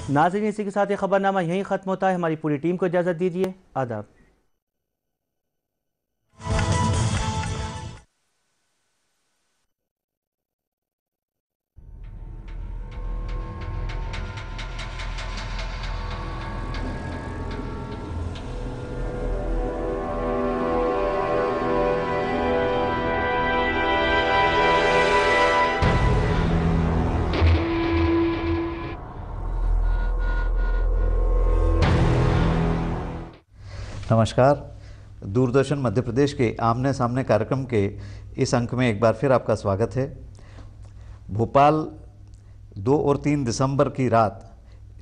नाज़रीन, इसी के साथ ये खबरनामा यहीं ख़त्म होता है। हमारी पूरी टीम को इजाज़त दीजिए। आदाब। नमस्कार। दूरदर्शन मध्य प्रदेश के आमने सामने कार्यक्रम के इस अंक में एक बार फिर आपका स्वागत है। भोपाल 2 और 3 दिसंबर की रात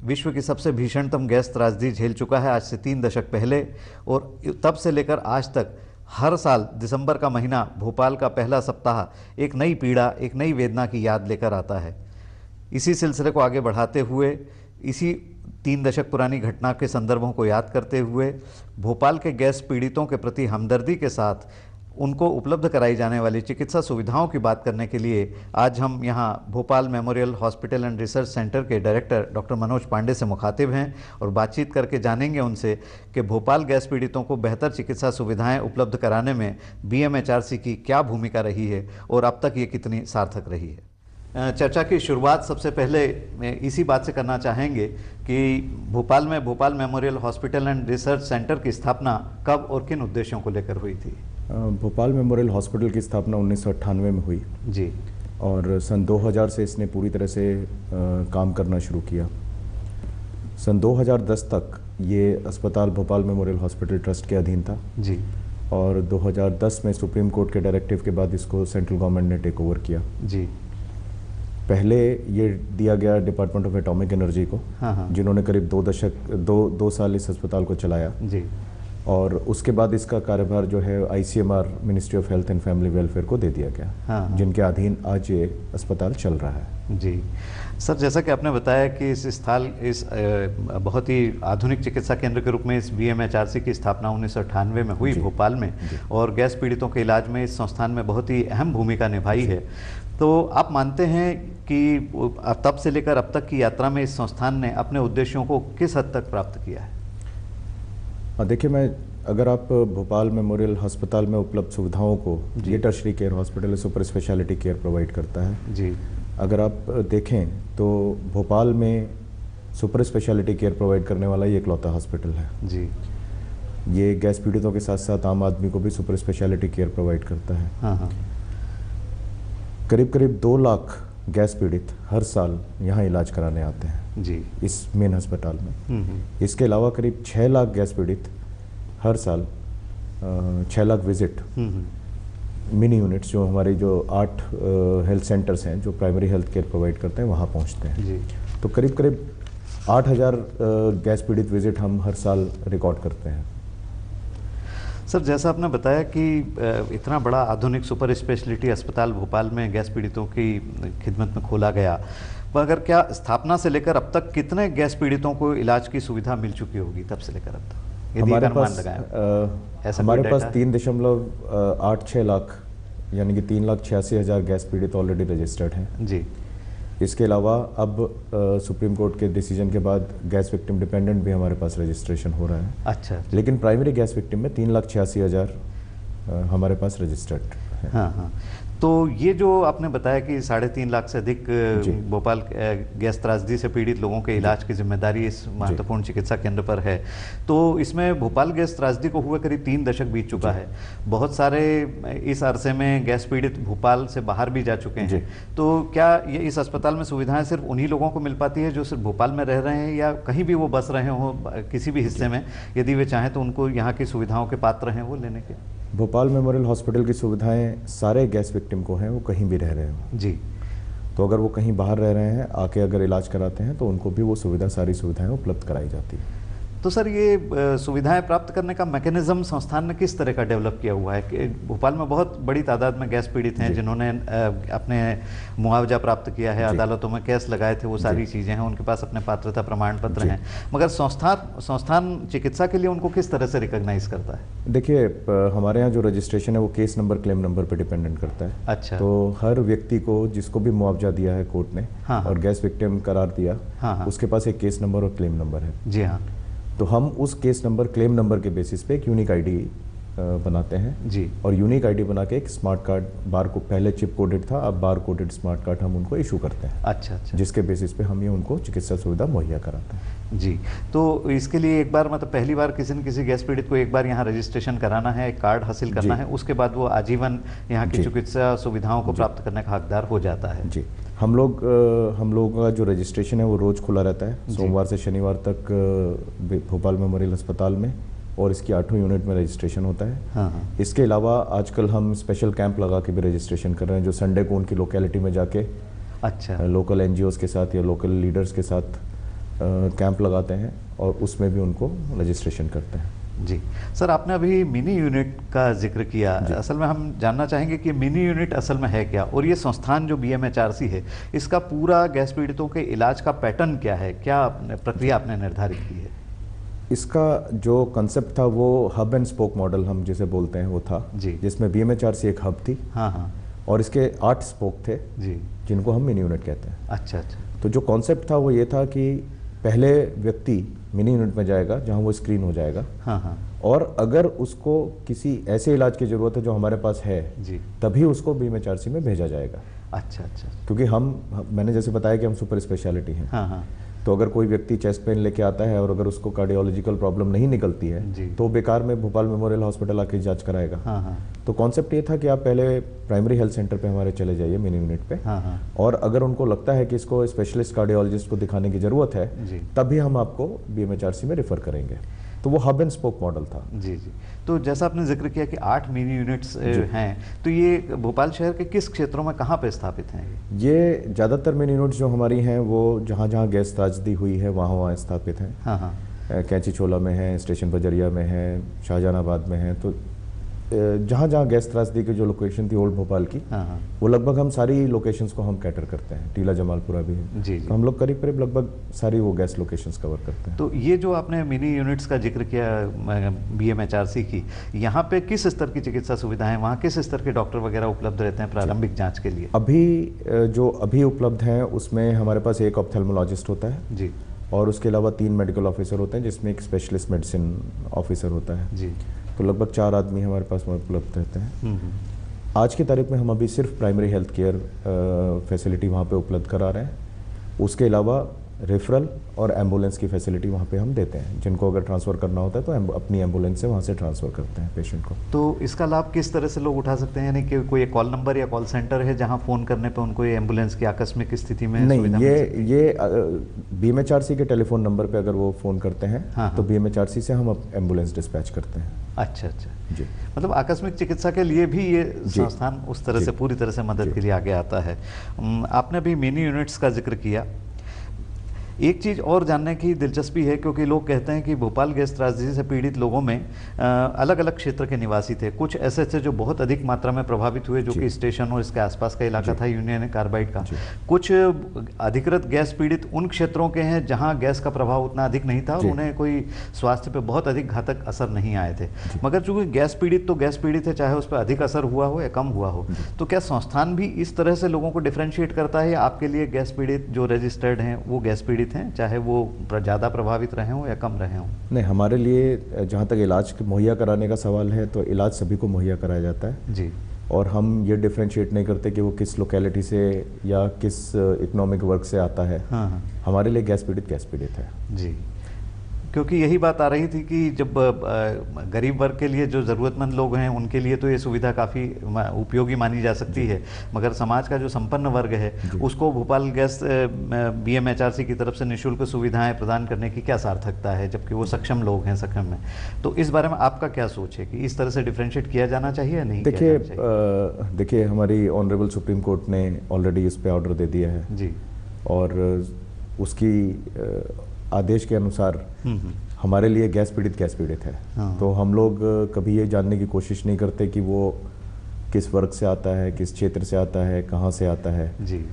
विश्व की सबसे भीषणतम गैस त्रासदी झेल चुका है, आज से 3 दशक पहले। और तब से लेकर आज तक हर साल दिसंबर का महीना, भोपाल का पहला सप्ताह एक नई पीड़ा, एक नई वेदना की याद लेकर आता है। इसी सिलसिले को आगे बढ़ाते हुए, इसी 3 दशक पुरानी घटना के संदर्भों को याद करते हुए, भोपाल के गैस पीड़ितों के प्रति हमदर्दी के साथ उनको उपलब्ध कराई जाने वाली चिकित्सा सुविधाओं की बात करने के लिए आज हम यहाँ Bhopal memorial hospital and research centre के डायरेक्टर डॉक्टर मनोज पांडे से मुखातिब हैं और बातचीत करके जानेंगे उनसे कि भोपाल गैस पीड़ितों को बेहतर चिकित्सा सुविधाएं उपलब्ध कराने में BMHRC की क्या भूमिका रही है और अब तक ये कितनी सार्थक रही है। चर्चा की शुरुआत सबसे पहले इसी बात से करना चाहेंगे कि भोपाल में Bhopal memorial hospital and research centre की स्थापना कब और किन उद्देश्यों को लेकर हुई थी? भोपाल मेमोरियल हॉस्पिटल की स्थापना 1998 में हुई जी, और सन 2000 से इसने पूरी तरह से काम करना शुरू किया। सन 2010 तक ये अस्पताल भोपाल मेमोरियल हॉस्पिटल ट्रस्ट के अधीन था जी, और 2010 में सुप्रीम कोर्ट के डायरेक्टिव के बाद इसको सेंट्रल गवर्नमेंट ने टेक ओवर किया जी। पहले ये दिया गया डिपार्टमेंट ऑफ एटॉमिक एनर्जी को, जिन्होंने करीब 2 साल इस अस्पताल को चलाया जी, और उसके बाद इसका कार्यभार जो है ICMR ministry of health and family welfare को दे दिया गया, जिनके अधीन आज ये अस्पताल चल रहा है। जी सर, जैसा कि आपने बताया कि इस बहुत ही आधुनिक चिकित्सा केंद्र के रूप में इस BMHRC की स्थापना 1998 में हुई भोपाल में, और गैस पीड़ितों के इलाज में इस संस्थान में बहुत ही अहम भूमिका निभाई है। तो आप मानते हैं कि तब से लेकर अब तक की यात्रा में इस संस्थान ने अपने उद्देश्यों को किस हद तक प्राप्त किया है? देखिए, अगर आप भोपाल मेमोरियल अस्पताल में उपलब्ध सुविधाओं को, ये tertiary care hospital super speciality care provide करता है जी। अगर आप देखें तो भोपाल में सुपर स्पेशलिटी केयर प्रोवाइड करने वाला ये इकलौता हॉस्पिटल है जी। ये गैस पीड़ितों के साथ साथ आम आदमी को भी सुपर स्पेशलिटी केयर प्रोवाइड करता है। करीब 2 लाख गैस पीड़ित हर साल यहाँ इलाज कराने आते हैं जी, इस मेन अस्पताल में। इसके अलावा करीब 6 लाख गैस पीड़ित हर साल 6 लाख विजिट मिनी यूनिट्स, जो हमारी जो 8 हेल्थ सेंटर्स हैं जो प्राइमरी हेल्थ केयर प्रोवाइड करते हैं, वहाँ पहुँचते हैं जी। तो करीब 8000 गैस पीड़ित विजिट हम हर साल रिकॉर्ड करते हैं। सर, जैसा आपने बताया कि इतना बड़ा आधुनिक सुपर स्पेशलिटी अस्पताल भोपाल में गैस पीड़ितों की खिदमत में खोला गया, मगर क्या स्थापना से लेकर अब तक कितने गैस पीड़ितों को इलाज की सुविधा मिल चुकी होगी तब से लेकर अब तक? हमारे पास 3.86 लाख यानी कि 3,86,000 गैस पीड़ित ऑलरेडी रजिस्टर्ड हैं जी। इसके अलावा अब सुप्रीम कोर्ट के डिसीजन के बाद गैस विक्टिम डिपेंडेंट भी हमारे पास रजिस्ट्रेशन हो रहा है। अच्छा। लेकिन प्राइमरी गैस विक्टिम में 3,86,000 हमारे पास रजिस्टर्ड है। हाँ। तो ये जो आपने बताया कि 3.5 लाख से अधिक भोपाल गैस त्रासदी से पीड़ित लोगों के इलाज की जिम्मेदारी इस महत्वपूर्ण चिकित्सा केंद्र पर है, तो इसमें भोपाल गैस त्रासदी को हुए करीब 3 दशक बीत चुका है। बहुत सारे इस अरसे में गैस पीड़ित भोपाल से बाहर भी जा चुके हैं। तो क्या ये इस अस्पताल में सुविधाएं सिर्फ उन्हीं लोगों को मिल पाती है जो सिर्फ भोपाल में रह रहे हैं, या कहीं भी वो बस रहे हों किसी भी हिस्से में, यदि वे चाहें तो उनको यहाँ की सुविधाओं के पात्र हैं वो लेने के? भोपाल मेमोरियल हॉस्पिटल की सुविधाएं सारे गैस विक्टिम को हैं, वो कहीं भी रह रहे हो जी। तो अगर वो कहीं बाहर रह रहे हैं, आके अगर इलाज कराते हैं तो उनको भी वो सारी सुविधाएं उपलब्ध कराई जाती है। तो सर ये सुविधाएं प्राप्त करने का मैकेनिज्म संस्थान ने किस तरह का डेवलप किया हुआ है कि भोपाल में बहुत बड़ी तादाद में गैस पीड़ित हैं जिन्होंने अपने मुआवजा प्राप्त किया है, अदालतों में केस लगाए थे, वो सारी चीज़ें हैं, उनके पास अपने पात्रता प्रमाण पत्र हैं, मगर संस्थान चिकित्सा के लिए उनको किस तरह से रिकॉग्नाइज करता है? देखिए, हमारे यहाँ जो रजिस्ट्रेशन है वो केस नंबर, क्लेम नंबर पर डिपेंडेंट करता है। अच्छा। तो हर व्यक्ति को जिसको भी मुआवजा दिया है कोर्ट ने और गैस विक्टिम करार दिया, उसके पास एक केस नंबर और क्लेम नंबर है। जी हाँ। तो हम उस केस नंबर, क्लेम नंबर के बेसिस पे एक यूनिक आईडी बनाते हैं जी। और यूनिक आईडी बना के एक स्मार्ट कार्ड, बार को पहले चिप कोडेड था, अब बार कोडेड स्मार्ट कार्ड हम उनको इशू करते हैं। अच्छा अच्छा। जिसके बेसिस पे हम ये उनको चिकित्सा सुविधा मुहैया कराते हैं। जी। तो इसके लिए एक बार मतलब पहली बार किसी न किसी गैस पीड़ित को एक बार यहाँ रजिस्ट्रेशन कराना है, एक कार्ड हासिल करना है, उसके बाद वो आजीवन यहाँ की चिकित्सा सुविधाओं को प्राप्त करने का हकदार हो जाता है। जी। हम लोग का जो रजिस्ट्रेशन है वो रोज़ खुला रहता है, सोमवार से शनिवार तक भोपाल मेमोरियल अस्पताल में, और इसकी 8वीं यूनिट में रजिस्ट्रेशन होता है। हाँ। इसके अलावा आजकल हम स्पेशल कैंप लगा के भी रजिस्ट्रेशन कर रहे हैं, जो संडे को उनकी लोकेलिटी में जाके अच्छा लोकल एनजीओज़ के साथ या लोकल लीडर्स के साथ कैंप लगाते हैं और उसमें भी उनको रजिस्ट्रेशन करते हैं। जी सर, आपने अभी मिनी यूनिट का जिक्र किया, असल में हम जानना चाहेंगे कि मिनी यूनिट असल में है क्या, और ये संस्थान जो BMHRC है इसका पूरा गैस पीड़ितों के इलाज का पैटर्न क्या है, क्या प्रक्रिया आपने निर्धारित की है? इसका जो कंसेप्ट था वो हब एंड स्पोक मॉडल हम जिसे बोलते हैं वो था जी, जिसमें BMHRC एक हब थी। हाँ। और इसके 8 स्पोक थे जी, जिनको हम मिनी यूनिट कहते हैं। अच्छा अच्छा। तो जो कॉन्सेप्ट था वो ये था कि पहले व्यक्ति मिनी यूनिट में जाएगा जहाँ वो स्क्रीन हो जाएगा। हाँ। और अगर उसको किसी ऐसे इलाज की ज़रूरत है जो हमारे पास है जी, तभी उसको BMHRC में भेजा जाएगा। अच्छा अच्छा। क्योंकि मैंने जैसे बताया कि हम सुपर स्पेशलिटी हैं। हाँ। तो अगर कोई व्यक्ति चेस्ट पेन लेके आता है और अगर उसको कार्डियोलॉजिकल प्रॉब्लम नहीं निकलती है तो बेकार में भोपाल मेमोरियल हॉस्पिटल आके जांच कराएगा। हाँ। तो कॉन्सेप्ट ये था कि आप पहले प्राइमरी हेल्थ सेंटर पे हमारे चले जाइए मिनी यूनिट पे। हाँ। और अगर उनको लगता है कि इसको स्पेशलिस्ट कार्डियोलॉजिस्ट को दिखाने की ज़रूरत है तभी हम आपको BMHRC में रेफर करेंगे। तो वो हब एंड स्पोक मॉडल था। जी। तो जैसा आपने जिक्र किया कि 8 मिनी यूनिट्स हैं, तो ये भोपाल शहर के किस क्षेत्रों में कहाँ पे स्थापित हैं? ये ज़्यादातर मिनी यूनिट्स जो हमारी हैं वो जहाँ जहाँ गैस त्रासदी हुई है वहाँ स्थापित हैं। हाँ। कैंची चोला में है, स्टेशन बजरिया में है, शाहजहानाबाद में है। तो जहाँ जहाँ गैस त्रासदी की जो लोकेशन थी ओल्ड भोपाल की, वो लगभग हम सारी लोकेशंस को हम कैटर करते हैं। टीला जमालपुरा भी है। जी। तो हम लोग करीब करीब लगभग सारी वो गैस लोकेशंस कवर करते हैं। तो ये जो आपने मिनी यूनिट्स का जिक्र किया BMHRC की, यहाँ पे किस स्तर की चिकित्सा सुविधाएं, वहाँ किस स्तर के डॉक्टर वगैरह उपलब्ध रहते हैं प्रारंभिक जाँच के लिए? अभी उपलब्ध हैं उसमें हमारे पास एक ऑप्थेल्मोलॉजिस्ट होता है जी, और उसके अलावा 3 मेडिकल ऑफिसर होते हैं जिसमें एक स्पेशलिस्ट मेडिसिन ऑफिसर होता है जी। तो लगभग 4 आदमी हमारे पास में उपलब्ध रहते हैं। आज की तारीख में हम अभी सिर्फ प्राइमरी हेल्थ केयर फैसिलिटी वहाँ पे उपलब्ध करा रहे हैं। उसके अलावा रेफरल और एम्बुलेंस की फैसिलिटी वहाँ पे हम देते हैं। जिनको अगर ट्रांसफ़र करना होता है तो अपनी एम्बुलेंस से वहाँ से ट्रांसफ़र करते हैं पेशेंट को। तो इसका लाभ किस तरह से लोग उठा सकते हैं, यानी कि कोई कॉल नंबर या कॉल सेंटर है जहाँ फ़ोन करने पे उनको ये एम्बुलेंस की आकस्मिक स्थिति में नहीं, ये BMHRC के टेलीफोन नंबर पे अगर वो फ़ोन करते हैं तो BMHRC से हम एम्बुलेंस डिस्पैच करते हैं। अच्छा जी। मतलब आकस्मिक चिकित्सा के लिए भी ये संस्थान उस तरह से पूरी तरह से मदद के लिए आगे आता है। आपने अभी मिनी यूनिट्स का जिक्र किया, एक चीज़ और जानने की दिलचस्पी है क्योंकि लोग कहते हैं कि भोपाल गैस त्रासदी से पीड़ित लोगों में अलग अलग क्षेत्र के निवासी थे। कुछ ऐसे थे जो बहुत अधिक मात्रा में प्रभावित हुए, जो कि स्टेशन और इसके आसपास का इलाका था यूनियन कार्बाइड का। कुछ अधिकृत गैस पीड़ित उन क्षेत्रों के हैं जहां गैस का प्रभाव उतना अधिक नहीं था और उन्हें कोई स्वास्थ्य पे बहुत अधिक घातक असर नहीं आए थे। मगर चूंकि गैस पीड़ित तो गैस पीड़ित है, चाहे उस पर अधिक असर हुआ हो या कम हुआ हो। तो क्या संस्थान भी इस तरह से लोगों को डिफ्रेंशिएट करता है, या आपके लिए गैस पीड़ित जो रजिस्टर्ड हैं वो गैस पीड़ित हैं, चाहे वो ज़्यादा प्रभावित रहे हों या कम रहे हों? नहीं, हमारे लिए जहाँ तक इलाज मुहैया कराने का सवाल है तो इलाज सभी को मुहैया कराया जाता है जी। और हम ये डिफ्रेंशिएट नहीं करते कि वो किस लोकेलिटी से या किस इकोनॉमिक वर्ग से आता है। हमारे लिए गैस पीड़ित है जी। क्योंकि यही बात आ रही थी कि जब गरीब वर्ग के लिए जो ज़रूरतमंद लोग हैं उनके लिए तो ये सुविधा काफ़ी उपयोगी मानी जा सकती है, मगर समाज का जो संपन्न वर्ग है उसको भोपाल गैस BMHRC की तरफ से निःशुल्क सुविधाएं प्रदान करने की क्या सार्थकता है, जबकि वो सक्षम लोग हैं सक्षम में। तो इस बारे में आपका क्या सोच है कि इस तरह से डिफ्रेंशिएट किया जाना चाहिए या नहीं? देखिए हमारी ऑनरेबल सुप्रीम कोर्ट ने ऑलरेडी इस पर ऑर्डर दे दिया है जी, और उसकी आदेश के अनुसार हमारे लिए गैस पीड़ित है। हाँ। तो हम लोग कभी ये जानने की कोशिश नहीं करते कि वो किस वर्ग से आता है, किस क्षेत्र से आता है, कहाँ से आता है। जी।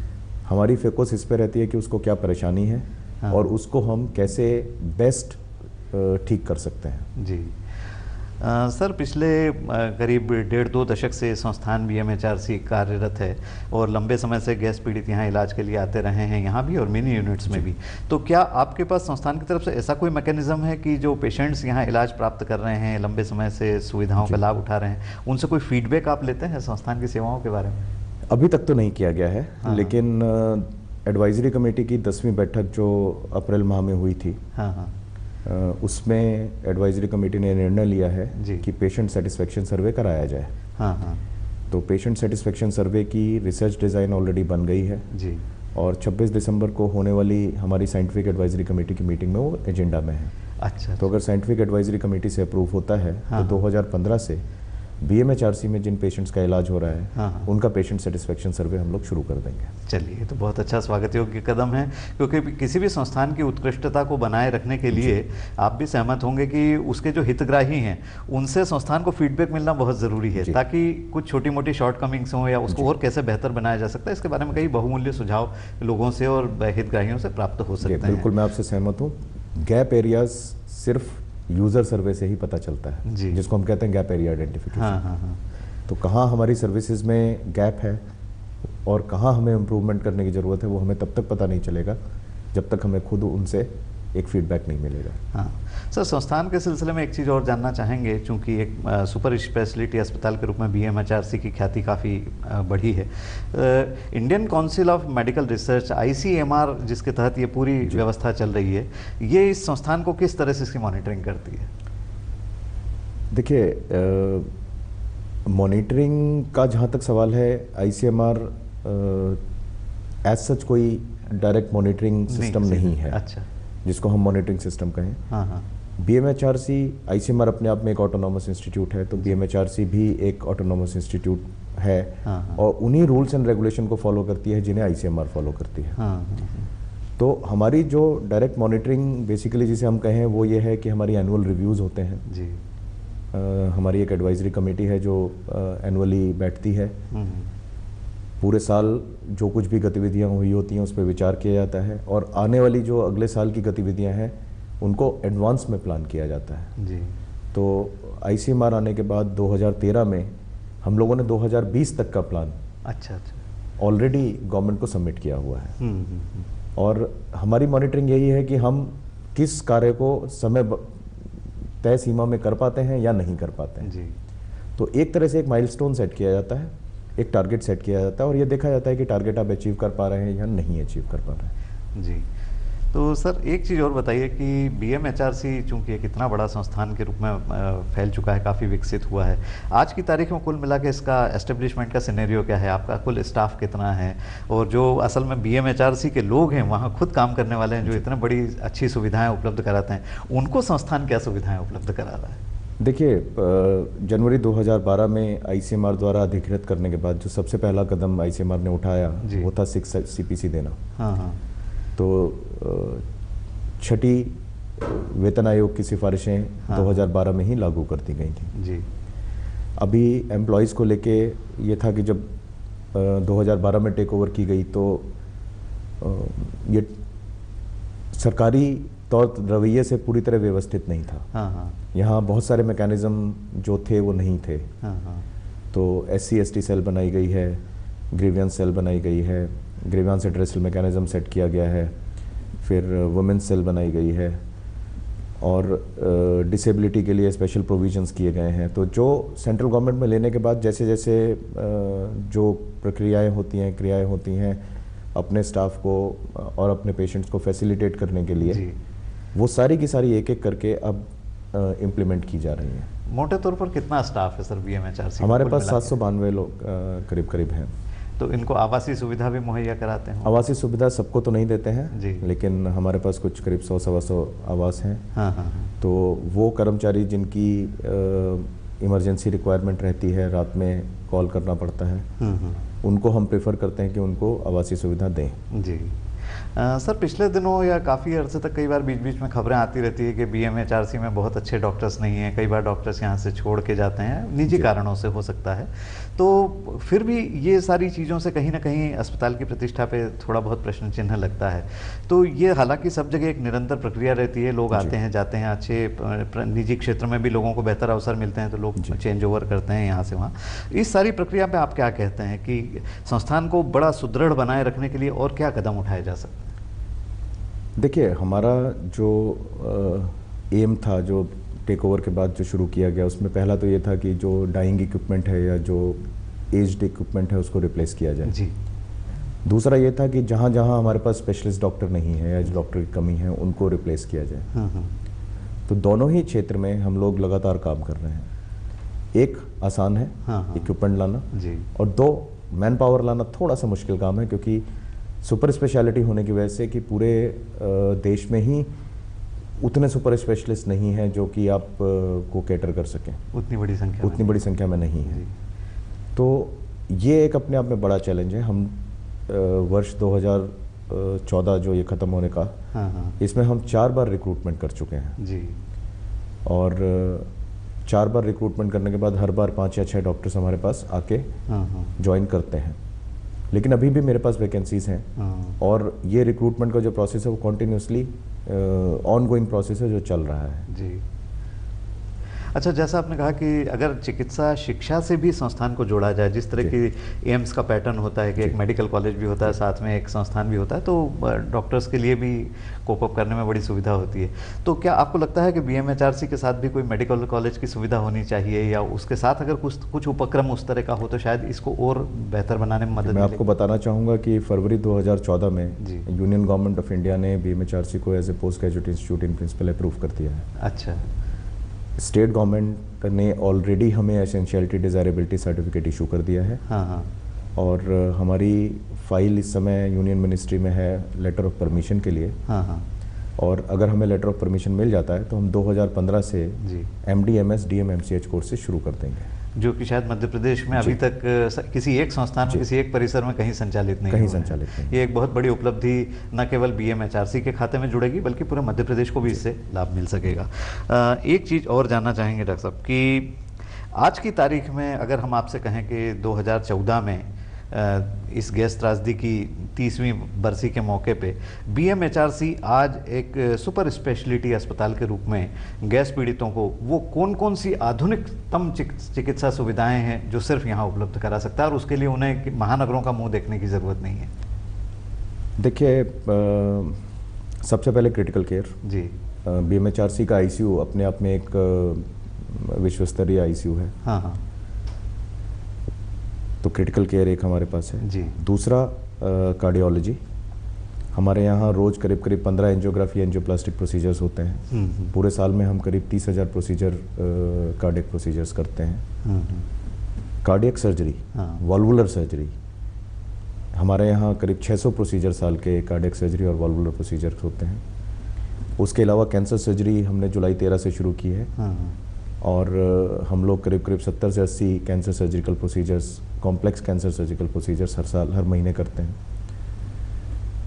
हमारी फोकस इस पे रहती है कि उसको क्या परेशानी है हाँ। और उसको हम कैसे बेस्ट ठीक कर सकते हैं। जी। सर, पिछले करीब 1.5-2 दशक से संस्थान BMHRC कार्यरत है और लंबे समय से गैस पीड़ित यहाँ इलाज के लिए आते रहे हैं, यहाँ भी और मिनी यूनिट्स में भी। तो क्या आपके पास संस्थान की तरफ से ऐसा कोई मैकेनिज्म है कि जो पेशेंट्स यहाँ इलाज प्राप्त कर रहे हैं, लंबे समय से सुविधाओं का लाभ उठा रहे हैं, उनसे कोई फीडबैक आप लेते हैं संस्थान की सेवाओं के बारे में? अभी तक तो नहीं किया गया है। हाँ। लेकिन एडवाइजरी कमेटी की 10वीं बैठक जो अप्रैल माह में हुई थी, हाँ हाँ। उसमें एडवाइजरी कमेटी ने निर्णय लिया है जी। कि पेशेंट सेटिस्फेक्शन सर्वे कराया जाए। हाँ हाँ। तो पेशेंट सेटिस्फेक्शन सर्वे की रिसर्च डिज़ाइन ऑलरेडी बन गई है जी। और 26 दिसंबर को होने वाली हमारी साइंटिफिक एडवाइजरी कमेटी की मीटिंग में वो एजेंडा में है। अच्छा। तो अगर साइंटिफिक एडवाइजरी कमेटी से अप्रूव होता है हाँ। तो 2015 से BMHRC में जिन पेशेंट्स का इलाज हो रहा है, हाँ। उनका पेशेंट सेटिस्फेक्शन सर्वे हम लोग शुरू कर देंगे। चलिए, तो बहुत अच्छा स्वागत योग्य कदम है, क्योंकि किसी भी संस्थान की उत्कृष्टता को बनाए रखने के लिए आप भी सहमत होंगे कि उसके जो हितग्राही हैं उनसे संस्थान को फीडबैक मिलना बहुत ज़रूरी है, ताकि कुछ छोटी मोटी शॉर्टकमिंग्स हों या उसको और कैसे बेहतर बनाया जा सकता है, इसके बारे में कई बहुमूल्य सुझाव लोगों से और हितग्राहियों से प्राप्त हो सकते हैं। बिल्कुल, मैं आपसे सहमत हूँ। गैप एरियाज सिर्फ यूज़र सर्वे से ही पता चलता है, जी। जिसको हम कहते हैं गैप एरिया आइडेंटिफिकेशन। हाँ हाँ हाँ। तो कहाँ हमारी सर्विसेज में गैप है और कहाँ हमें इम्प्रूवमेंट करने की ज़रूरत है, वो हमें तब तक पता नहीं चलेगा जब तक हमें खुद उनसे एक फीडबैक नहीं मिलेगा। हाँ सर, संस्थान के सिलसिले में एक चीज़ और जानना चाहेंगे, चूँकि एक सुपर स्पेशलिटी अस्पताल के रूप में BMHRC की ख्याति काफ़ी बढ़ी है। Indian council of medical research ICMR, जिसके तहत ये पूरी व्यवस्था चल रही है, ये इस संस्थान को किस तरह से इसकी मॉनिटरिंग करती है? देखिए, मॉनिटरिंग का जहाँ तक सवाल है, ICMR एज सच कोई डायरेक्ट मॉनिटरिंग सिस्टम नहीं है। अच्छा। जिसको हम मॉनिटरिंग सिस्टम कहें। हाँ हाँ। BMHRC, ICMR अपने आप में एक ऑटोनॉमस इंस्टीट्यूट है, तो BMHRC भी एक ऑटोनॉमस इंस्टीट्यूट है। हाँ हाँ। और उन्हीं रूल्स एंड रेगुलेशन को फॉलो करती है जिन्हें ICMR फॉलो करती है। हाँ हाँ। तो हमारी जो डायरेक्ट मॉनिटरिंग बेसिकली जिसे हम कहें वो ये है कि हमारी एनुअल रिव्यूज़ होते हैं जी। हमारी एक एडवाइजरी कमेटी है जो एनुअली बैठती है। पूरे साल जो कुछ भी गतिविधियां हुई होती हैं उस पर विचार किया जाता है और आने वाली जो अगले साल की गतिविधियां हैं उनको एडवांस में प्लान किया जाता है जी। तो ICMR आने के बाद 2013 में हम लोगों ने 2020 तक का प्लान अच्छा अच्छा ऑलरेडी गवर्नमेंट को सबमिट किया हुआ है। और हमारी मॉनिटरिंग यही है कि हम किस कार्य को समय तय सीमा में कर पाते हैं या नहीं कर पाते हैं। जी। तो एक तरह से एक माइलस्टोन सेट किया जाता है, एक टारगेट सेट किया जाता है और ये देखा जाता है कि टारगेट आप अचीव कर पा रहे हैं या नहीं अचीव कर पा रहे हैं। जी। तो सर एक चीज़ और बताइए कि BMHRC चूँकि एक इतना बड़ा संस्थान के रूप में फैल चुका है, काफ़ी विकसित हुआ है, आज की तारीख में कुल मिला के इसका एस्टेब्लिशमेंट का सिनेरियो क्या है? आपका कुल स्टाफ कितना है? और जो असल में BMHRC के लोग हैं, वहाँ खुद काम करने वाले हैं, जो इतने बड़ी अच्छी सुविधाएँ उपलब्ध कराते हैं, उनको संस्थान क्या सुविधाएँ उपलब्ध करा रहा है? देखिए, जनवरी 2012 में ICMR द्वारा अधिकृत करने के बाद जो सबसे पहला कदम ICMR ने उठाया वो था 6 CPC देना। हाँ हाँ। तो छठी वेतन आयोग की सिफारिशें 2012 में ही लागू कर दी गई थी। जी। अभी एम्प्लॉयज़ को लेके ये था कि जब 2012 में टेक ओवर की गई तो ये सरकारी तौर रवैये से पूरी तरह व्यवस्थित नहीं था। हाँ हाँ। यहाँ बहुत सारे मैकेनिज़्म जो थे वो नहीं थे। हाँ हाँ। तो SC/ST सेल बनाई गई है, ग्रीवियंस सेल बनाई गई है, ग्रीवियंस एड्रेसल मैकेनिज़्म सेट किया गया है, फिर वुमेन्स सेल बनाई गई है और डिसेबिलिटी के लिए स्पेशल प्रोविजंस किए गए हैं। तो जो सेंट्रल गवर्नमेंट में लेने के बाद जैसे जैसे जो प्रक्रियाएं होती हैं, क्रियाएं होती हैं अपने स्टाफ को और अपने पेशेंट्स को फैसिलिटेट करने के लिए, वो सारी की सारी एक एक करके अब इम्प्लीमेंट की जा रही हैं। मोटे तौर पर कितना स्टाफ है सर BMHRC? हमारे पास 792 लोग करीब करीब हैं। तो इनको आवासीय सुविधा भी मुहैया कराते हैं? आवासीय सुविधा सबको तो नहीं देते हैं जी। लेकिन हमारे पास कुछ करीब 100-125 आवास हैं। हाँ हाँ। तो वो कर्मचारी जिनकी इमरजेंसी रिक्वायरमेंट रहती है, रात में कॉल करना पड़ता है, उनको हम प्रेफर करते हैं कि उनको आवासीय सुविधा दें। जी। सर पिछले दिनों या काफ़ी अर्से तक कई बार बीच बीच में खबरें आती रहती है कि बीएमएचआरसी में बहुत अच्छे डॉक्टर्स नहीं हैं, कई बार डॉक्टर्स यहाँ से छोड़ के जाते हैं, निजी कारणों से हो सकता है। तो फिर भी ये सारी चीज़ों से कहीं ना कहीं अस्पताल की प्रतिष्ठा पे थोड़ा बहुत प्रश्न चिन्ह लगता है। तो ये हालांकि सब जगह एक निरंतर प्रक्रिया रहती है, लोग आते हैं जाते हैं, अच्छे निजी क्षेत्र में भी लोगों को बेहतर अवसर मिलते हैं तो लोग चेंज ओवर करते हैं यहाँ से वहाँ। इस सारी प्रक्रिया पे आप क्या कहते हैं कि संस्थान को बड़ा सुदृढ़ बनाए रखने के लिए और क्या कदम उठाए जा सकते हैं? देखिए, हमारा जो एम था, जो टेक ओवर के बाद जो शुरू किया गया, उसमें पहला तो ये था कि जो डाइंग इक्विपमेंट है या जो एज्ड इक्विपमेंट है उसको रिप्लेस किया जाए जी। दूसरा ये था कि जहाँ जहाँ हमारे पास स्पेशलिस्ट डॉक्टर नहीं है या जो डॉक्टर की कमी है उनको रिप्लेस किया जाए। तो दोनों ही क्षेत्र में हम लोग लगातार काम कर रहे हैं। एक आसान है इक्विपमेंट लाना जी, और दो मैन पावर लाना थोड़ा सा मुश्किल काम है, क्योंकि सुपर स्पेशलिटी होने की वजह से कि पूरे देश में ही उतने सुपर स्पेशलिस्ट नहीं हैं जो कि आप को कैटर कर सकें, उतनी बड़ी संख्या में नहीं है। तो ये एक अपने आप में बड़ा चैलेंज है। हम वर्ष 2014 जो ये ख़त्म होने का, इसमें हम 4 बार रिक्रूटमेंट कर चुके हैं जी। और 4 बार रिक्रूटमेंट करने के बाद हर बार 5 या 6 डॉक्टर्स हमारे पास आके ज्वाइन करते हैं, लेकिन अभी भी मेरे पास वैकेंसीज हैं और ये रिक्रूटमेंट का जो प्रोसेस है वो कॉन्टिन्यूसली ऑनगोइंग प्रोसेस है जो चल रहा है जी। अच्छा, जैसा आपने कहा कि अगर चिकित्सा शिक्षा से भी संस्थान को जोड़ा जाए, जिस तरह की एम्स का पैटर्न होता है कि एक मेडिकल कॉलेज भी होता है, साथ में एक संस्थान भी होता है, तो डॉक्टर्स के लिए भी कोप अप करने में बड़ी सुविधा होती है। तो क्या आपको लगता है कि बीएमएचआरसी के साथ भी कोई मेडिकल कॉलेज की सुविधा होनी चाहिए, या उसके साथ अगर कुछ उपक्रम उस तरह का हो तो शायद इसको और बेहतर बनाने में मदद? मैं आपको बताना चाहूँगा कि फरवरी 2014 में यूनियन गवर्नमेंट ऑफ इंडिया ने बीएमएचआरसी को as a post graduate institute in principle approve कर दिया है। अच्छा। स्टेट गवर्नमेंट ने ऑलरेडी हमें एसेंशियलिटी डिज़ायरेबिलिटी सर्टिफिकेट इशू कर दिया है। और हमारी फाइल इस समय यूनियन मिनिस्ट्री में है लेटर ऑफ परमिशन के लिए। और अगर हमें लेटर ऑफ परमिशन मिल जाता है तो हम 2015 से MD, MS, DM, MCH courses शुरू कर देंगे, जो कि शायद मध्य प्रदेश में अभी तक किसी एक संस्थान में, किसी एक परिसर में कहीं संचालित नहीं। ये एक बहुत बड़ी उपलब्धि न केवल बीएमएचआरसी के खाते में जुड़ेगी बल्कि पूरे मध्य प्रदेश को भी इससे लाभ मिल सकेगा। एक चीज़ और जानना चाहेंगे डॉक्टर साहब कि आज की तारीख में अगर हम आपसे कहें कि 2014 में इस गैस त्रासदी की 30वीं बरसी के मौके पे बीएमएचआरसी आज एक सुपर स्पेशलिटी अस्पताल के रूप में गैस पीड़ितों को वो कौन कौन सी आधुनिकतम चिकित्सा सुविधाएं हैं जो सिर्फ यहाँ उपलब्ध करा सकता है और उसके लिए उन्हें महानगरों का मुंह देखने की ज़रूरत नहीं है? देखिए, सबसे पहले क्रिटिकल केयर जी। बीएमएचआरसी का आईसीयू अपने आप में एक विश्व स्तरीय आईसीयू है। तो क्रिटिकल केयर एक हमारे पास है जी। दूसरा कार्डियोलॉजी, हमारे यहाँ रोज़ करीब 15 एंजियोग्राफी एंजियोप्लास्टिक प्रोसीजर्स होते हैं। पूरे साल में हम करीब 30,000 प्रोसीजर कार्डियक प्रोसीजर्स करते हैं। कार्डियक सर्जरी, वॉल्वुलर सर्जरी, हमारे यहाँ करीब 600 प्रोसीजर साल के कार्डियक सर्जरी और वॉल्वुलर प्रोसीजर्स होते हैं। उसके अलावा कैंसर सर्जरी हमने जुलाई 13 से शुरू की है और हम लोग करीब 70 से 80 cancer surgical procedures, complex cancer surgical procedures हर महीने करते हैं।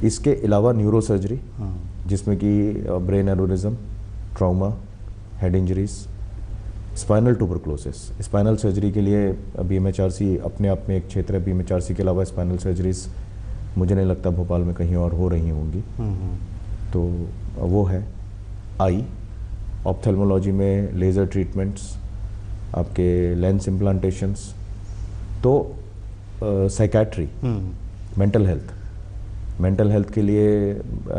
इसके अलावा न्यूरो सर्जरी, जिसमें कि brain aneurysm, trauma, head injuries, spinal tuberculosis. Spinal surgery के लिए बीएमएचआरसी अपने आप में एक क्षेत्र है। बीएमएचआरसी के अलावा स्पाइनल सर्जरीज मुझे नहीं लगता भोपाल में कहीं और हो रही होंगी, तो वो है। आई ऑप्थेल्मोलॉजी में लेज़र ट्रीटमेंट्स, आपके लेंस इम्प्लांटेशंस, तो साइकेट्री, मेंटल हेल्थ के लिए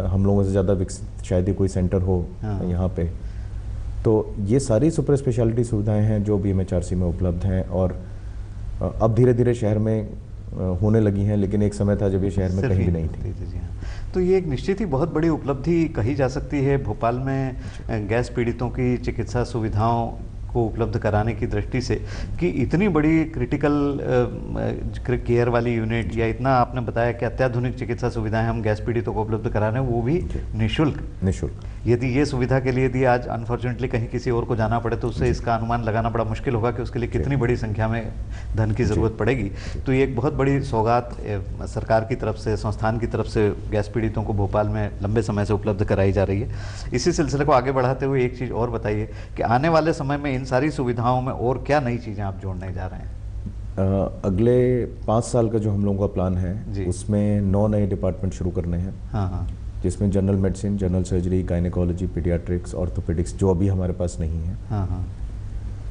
हम लोगों से ज़्यादा विकसित शायद ही कोई सेंटर हो यहाँ पे। तो ये सारी सुपर स्पेशलिटी सुविधाएं हैं जो बीएमएचआरसी में उपलब्ध हैं और अब धीरे धीरे शहर में होने लगी हैं, लेकिन एक समय था जब ये शहर में कहीं भी नहीं थी। तो ये एक निश्चित ही बहुत बड़ी उपलब्धि कही जा सकती है। भोपाल में गैस पीड़ितों की चिकित्सा सुविधाओं को उपलब्ध कराने की दृष्टि से कि इतनी बड़ी क्रिटिकल केयर वाली यूनिट या इतना आपने बताया कि अत्याधुनिक चिकित्सा सुविधाएं हम गैस पीड़ितों को उपलब्ध करा रहे हैं, वो भी निःशुल्क। यदि ये सुविधा के लिए यदि आज अनफॉर्चुनेटली कहीं किसी और को जाना पड़े तो उससे इसका अनुमान लगाना बड़ा मुश्किल होगा कि उसके लिए कितनी बड़ी संख्या में धन की ज़रूरत पड़ेगी। तो ये एक बहुत बड़ी सौगात सरकार की तरफ से, संस्थान की तरफ से गैस पीड़ितों को भोपाल में लंबे समय से उपलब्ध कराई जा रही है। इसी सिलसिले को आगे बढ़ाते हुए एक चीज़ और बताइए कि आने वाले समय में इन सारी सुविधाओं में और क्या नई चीज़ें आप जोड़ने जा रहे हैं? अगले 5 साल का जो हम लोगों का प्लान है उसमें 9 नए डिपार्टमेंट शुरू करने हैं। हाँ, जिसमें general medicine, general surgery, gynaecology, paediatrics, orthopaedics जो अभी हमारे पास नहीं है। हाँ।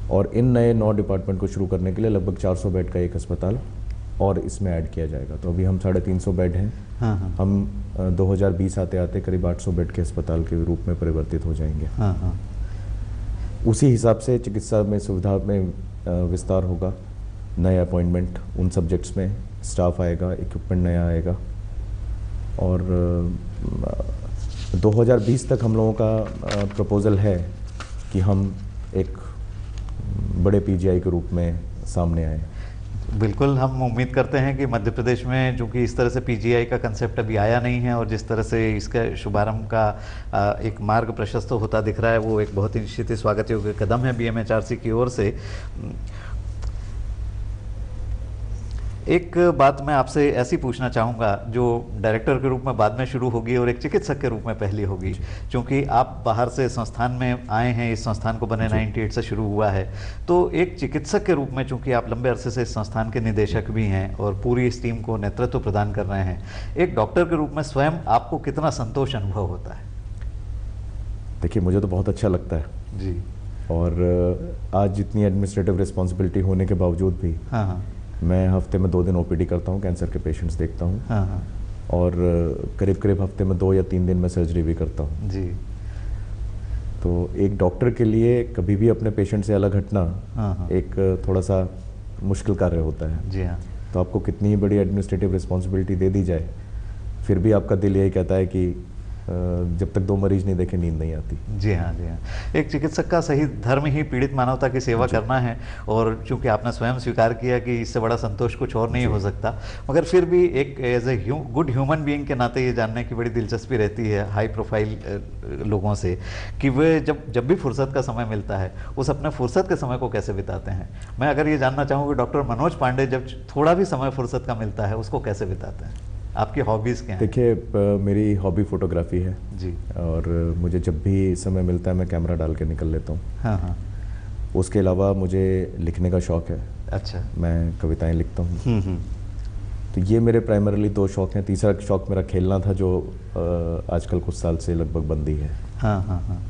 और इन नए 9 डिपार्टमेंट को शुरू करने के लिए लगभग 400 बेड का एक अस्पताल और इसमें ऐड किया जाएगा। तो अभी हम 350 बेड हैं। हाँ। हम 2020 आते आते करीब 800 बेड के अस्पताल के रूप में परिवर्तित हो जाएंगे। हाँ। उसी हिसाब से चिकित्सा में सुविधा में विस्तार होगा, नए अपॉइंटमेंट उन सब्जेक्ट्स में, स्टाफ आएगा, इक्विपमेंट नया आएगा। और 2020 तक हम लोगों का प्रपोज़ल है कि हम एक बड़े पीजीआई के रूप में सामने आए। बिल्कुल, हम उम्मीद करते हैं कि मध्य प्रदेश में चूँकि इस तरह से पीजीआई का कंसेप्ट अभी आया नहीं है और जिस तरह से इसका शुभारंभ का एक मार्ग प्रशस्त होता दिख रहा है, वो एक बहुत ही निश्चित स्वागत योग्य कदम है बीएमएचआरसी की ओर से। एक बात मैं आपसे ऐसी पूछना चाहूँगा जो डायरेक्टर के रूप में बाद में शुरू होगी और एक चिकित्सक के रूप में पहली होगी, क्योंकि आप बाहर से संस्थान में आए हैं, इस संस्थान को बने 98 से शुरू हुआ है। तो एक चिकित्सक के रूप में, चूँकि आप लंबे अरसे से इस संस्थान के निदेशक भी हैं और पूरी इस टीम को नेतृत्व प्रदान कर रहे हैं, एक डॉक्टर के रूप में स्वयं आपको कितना संतोष अनुभव होता है? देखिए, मुझे तो बहुत अच्छा लगता है जी। और आज जितनी एडमिनिस्ट्रेटिव रिस्पॉन्सिबिलिटी होने के बावजूद भी हाँ, मैं हफ्ते में 2 दिन ओपीडी करता हूँ, कैंसर के पेशेंट्स देखता हूँ। हाँ। और करीब हफ्ते में 2 या 3 दिन मैं सर्जरी भी करता हूँ जी। तो एक डॉक्टर के लिए कभी भी अपने पेशेंट से अलग हटना एक थोड़ा सा मुश्किल कार्य होता है। जी हाँ। तो आपको कितनी ही बड़ी एडमिनिस्ट्रेटिव रिस्पॉन्सिबिलिटी दे दी जाए, फिर भी आपका दिल यही कहता है कि जब तक 2 मरीज नहीं देखे नींद नहीं आती। जी हाँ, जी हाँ। एक चिकित्सक का सही धर्म ही पीड़ित मानवता की सेवा करना है, और चूंकि आपने स्वयं स्वीकार किया कि इससे बड़ा संतोष कुछ और नहीं हो सकता, मगर फिर भी एक as a good human being के नाते ये जानने की बड़ी दिलचस्पी रहती है हाई प्रोफाइल लोगों से कि वे जब भी फुर्सत का समय मिलता है उस अपने फुर्सत के समय को कैसे बिताते हैं। मैं अगर ये जानना चाहूँ कि डॉक्टर मनोज पांडे जब थोड़ा भी समय फुर्सत का मिलता है उसको कैसे बिताते हैं? आपकी हॉबीज़ क्या हैं? देखिए, मेरी हॉबी फोटोग्राफी है जी, और मुझे जब भी समय मिलता है मैं कैमरा डाल के निकल लेता हूँ। हाँ। उसके अलावा मुझे लिखने का शौक़ है। अच्छा। मैं कविताएं लिखता हूँ। तो ये मेरे प्राइमरीली 2 शौक़ हैं। तीसरा शौक़ मेरा खेलना था, जो आजकल कुछ साल से लगभग बंदी है। हाँ।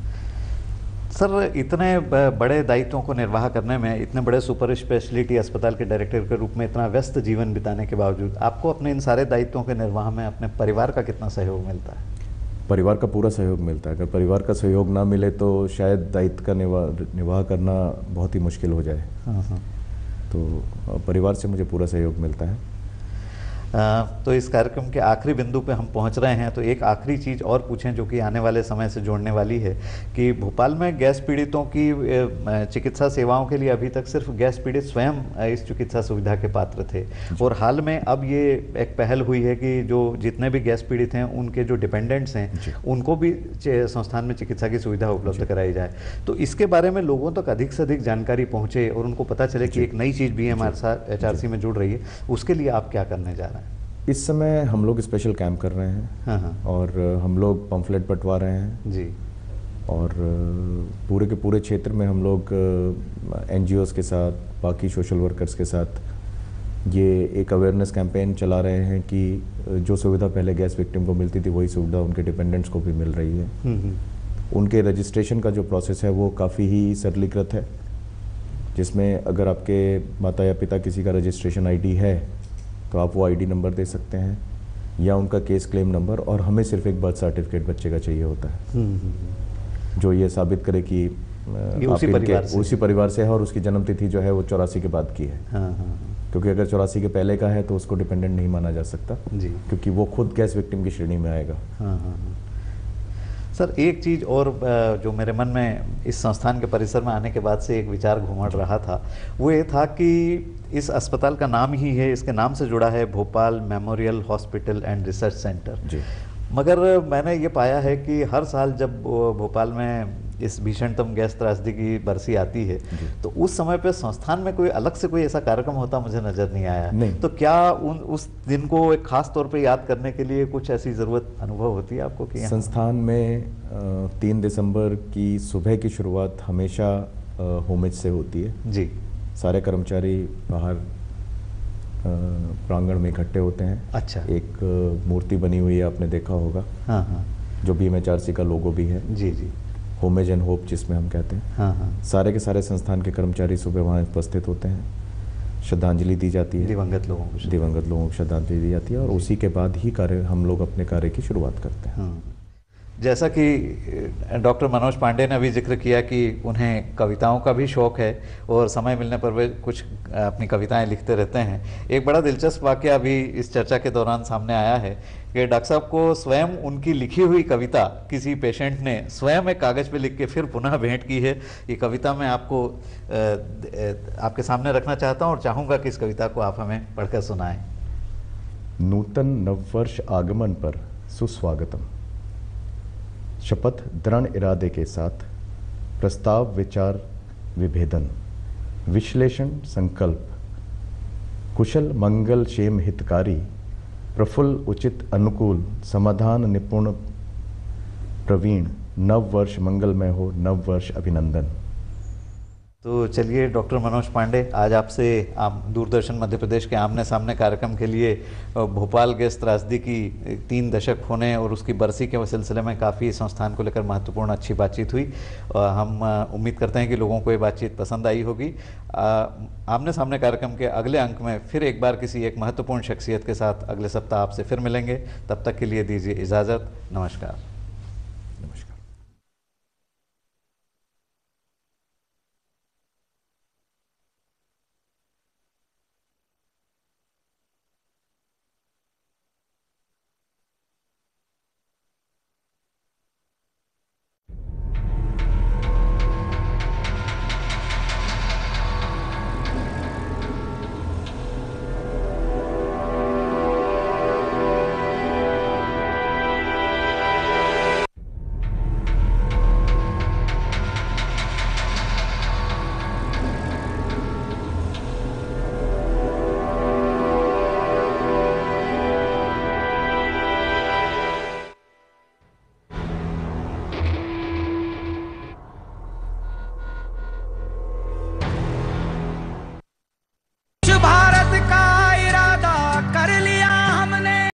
सर, इतने बड़े दायित्वों को निर्वाह करने में, इतने बड़े सुपर स्पेशलिटी अस्पताल के डायरेक्टर के रूप में इतना व्यस्त जीवन बिताने के बावजूद आपको अपने इन सारे दायित्वों के निर्वाह में अपने परिवार का कितना सहयोग मिलता है? परिवार का पूरा सहयोग मिलता है। अगर परिवार का सहयोग ना मिले तो शायद दायित्व का निर्वाह करना बहुत ही मुश्किल हो जाए। हाँ। तो परिवार से मुझे पूरा सहयोग मिलता है। तो इस कार्यक्रम के आखिरी बिंदु पे हम पहुंच रहे हैं, तो एक आखिरी चीज़ और पूछें जो कि आने वाले समय से जोड़ने वाली है कि भोपाल में गैस पीड़ितों की चिकित्सा सेवाओं के लिए अभी तक सिर्फ गैस पीड़ित स्वयं इस चिकित्सा सुविधा के पात्र थे, और हाल में अब ये एक पहल हुई है कि जो जितने भी गैस पीड़ित हैं उनके जो डिपेंडेंट्स हैं उनको भी संस्थान में चिकित्सा की सुविधा उपलब्ध कराई जाए। तो इसके बारे में लोगों तक अधिक से अधिक जानकारी पहुँचे और उनको पता चले कि एक नई चीज़ बीएमएचआरसी में जुड़ रही है, उसके लिए आप क्या करने जा रहे हैं? इस समय हम लोग स्पेशल कैंप कर रहे हैं। हाँ। और हम लोग पम्फलेट बंटवा रहे हैं जी, और पूरे के पूरे क्षेत्र में हम लोग एनजीओज़ के साथ, बाकी सोशल वर्कर्स के साथ ये एक अवेयरनेस कैंपेन चला रहे हैं कि जो सुविधा पहले गैस विक्टिम को मिलती थी वही सुविधा उनके डिपेंडेंट्स को भी मिल रही है। उनके रजिस्ट्रेशन का जो प्रोसेस है वो काफ़ी ही सरलीकृत है, जिसमें अगर आपके माता या पिता किसी का रजिस्ट्रेशन आईडी है तो आप वो आईडी नंबर दे सकते हैं या उनका केस क्लेम नंबर, और हमें सिर्फ एक बर्थ सर्टिफिकेट बच्चे का चाहिए होता है जो ये साबित करे कि उसी परिवार से है और उसकी जन्म तिथि जो है वो 84 के बाद की है। हाँ। क्योंकि अगर 84 के पहले का है तो उसको डिपेंडेंट नहीं माना जा सकता जी, क्योंकि वो खुद गैस विक्टिम की श्रेणी में आएगा। हाँ। सर एक चीज़ और जो मेरे मन में इस संस्थान के परिसर में आने के बाद से एक विचार घूमड़ रहा था, वो ये था कि इस अस्पताल का नाम ही है, इसके नाम से जुड़ा है Bhopal memorial hospital and research centre ji. मगर मैंने ये पाया है कि हर साल जब भोपाल में इस भीषणतम गैस त्रासदी की बरसी आती है तो उस समय पे संस्थान में कोई अलग से कोई ऐसा कार्यक्रम होता मुझे नज़र नहीं आया। नहीं। तो क्या उस दिन को एक खास तौर पे याद करने के लिए कुछ ऐसी ज़रूरत अनुभव होती है आपको कि संस्थान में 3 दिसंबर की सुबह की शुरुआत हमेशा होमेज से होती है जी। सारे कर्मचारी बाहर प्रांगण में इकट्ठे होते हैं। अच्छा। एक मूर्ति बनी हुई है, आपने देखा होगा। हाँ हाँ जो BMHRC का लोगो भी है, जी जी। होमेज एंड होप जिसमें हम कहते हैं। हाँ हाँ। सारे के सारे संस्थान के कर्मचारी सुबह वहाँ उपस्थित होते हैं, श्रद्धांजलि दी जाती है, दिवंगत लोगों को श्रद्धांजलि दी जाती है और उसी के बाद ही हम लोग अपने कार्य की शुरुआत करते हैं। जैसा कि डॉक्टर मनोज पांडे ने अभी जिक्र किया कि उन्हें कविताओं का भी शौक़ है और समय मिलने पर वे कुछ अपनी कविताएं लिखते रहते हैं। एक बड़ा दिलचस्प वाक़या अभी इस चर्चा के दौरान सामने आया है कि डॉक्टर साहब को स्वयं उनकी लिखी हुई कविता किसी पेशेंट ने स्वयं एक कागज़ पे लिख के फिर पुनः भेंट की है। ये कविता मैं आपको आपके सामने रखना चाहता हूँ और चाहूँगा कि इस कविता को आप हमें पढ़कर सुनाएं। नूतन नववर्ष आगमन पर सुस्वागतम। शपथ दृढ़ इरादे के साथ, प्रस्ताव विचार विभेदन, विश्लेषण संकल्प, कुशल मंगल क्षेम हितकारी, प्रफुल्ल उचित अनुकूल, समाधान निपुण प्रवीण, नव वर्ष मंगलमय हो, नव वर्ष अभिनंदन। तो चलिए डॉक्टर मनोज पांडे, आज आपसे दूरदर्शन मध्य प्रदेश के आमने सामने कार्यक्रम के लिए भोपाल गैस त्रासदी की 3 दशक होने और उसकी बरसी के सिलसिले में काफ़ी संस्थान को लेकर महत्वपूर्ण अच्छी बातचीत हुई। हम उम्मीद करते हैं कि लोगों को ये बातचीत पसंद आई होगी। आमने सामने कार्यक्रम के अगले अंक में फिर एक बार किसी एक महत्वपूर्ण शख्सियत के साथ अगले सप्ताह आपसे फिर मिलेंगे। तब तक के लिए दीजिए इजाज़त। नमस्कार। नमस्कार।